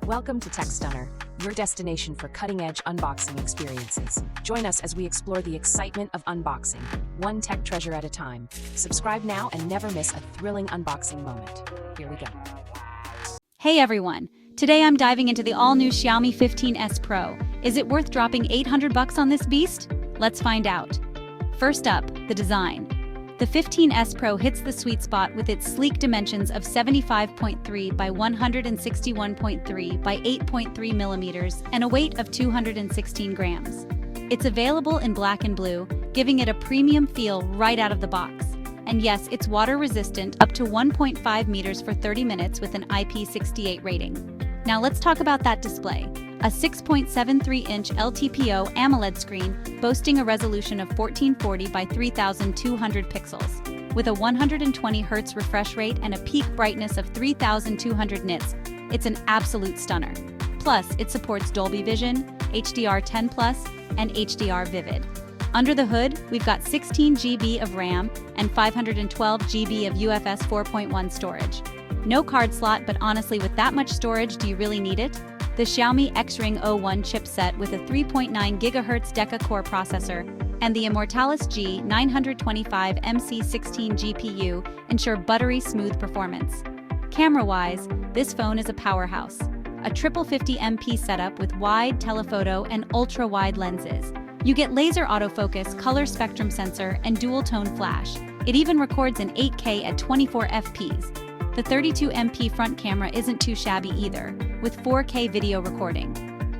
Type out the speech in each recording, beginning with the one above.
Welcome to TechStunner, your destination for cutting-edge unboxing experiences. Join us as we explore the excitement of unboxing, one tech treasure at a time. Subscribe now and never miss a thrilling unboxing moment. Here we go. Hey everyone! Today I'm diving into the all-new Xiaomi 15S Pro. Is it worth dropping $800 on this beast? Let's find out. First up, the design. The 15S Pro hits the sweet spot with its sleek dimensions of 75.3 by 161.3 by 8.3 millimeters and a weight of 216 grams. It's available in black and blue, giving it a premium feel right out of the box. And yes, it's water-resistant up to 1.5 meters for 30 minutes with an IP68 rating. Now let's talk about that display. A 6.73-inch LTPO AMOLED screen boasting a resolution of 1440 by 3200 pixels. With a 120 Hz refresh rate and a peak brightness of 3200 nits, it's an absolute stunner. Plus, it supports Dolby Vision, HDR 10+, and HDR Vivid. Under the hood, we've got 16 GB of RAM and 512 GB of UFS 4.1 storage. No card slot, but honestly, with that much storage, do you really need it? The Xiaomi Xring O1 chipset with a 3.9 GHz Deca-Core processor and the Immortalis-G925 MC16 GPU ensure buttery smooth performance. Camera-wise, this phone is a powerhouse. A triple 50MP setup with wide telephoto and ultra-wide lenses. You get laser autofocus, color spectrum sensor, and dual-tone flash. It even records in 8K at 24 fps. The 32MP front camera isn't too shabby either, with 4K video recording.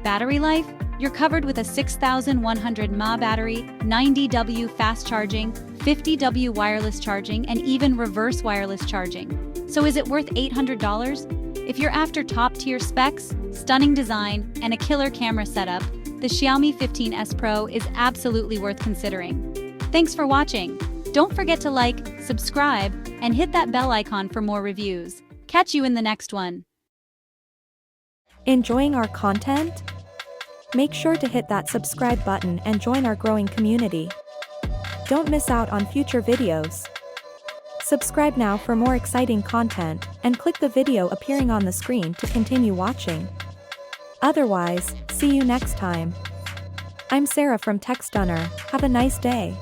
Battery life? You're covered with a 6100 mAh battery, 90W fast charging, 50W wireless charging, and even reverse wireless charging. So is it worth $800? If you're after top-tier specs, stunning design, and a killer camera setup, the Xiaomi 15S Pro is absolutely worth considering. Thanks for watching. Don't forget to like, subscribe, and hit that bell icon for more reviews. Catch you in the next one. Enjoying our content? Make sure to hit that subscribe button and join our growing community. Don't miss out on future videos. Subscribe now for more exciting content, and click the video appearing on the screen to continue watching. Otherwise, see you next time. I'm Sarah from TechStunner. Have a nice day.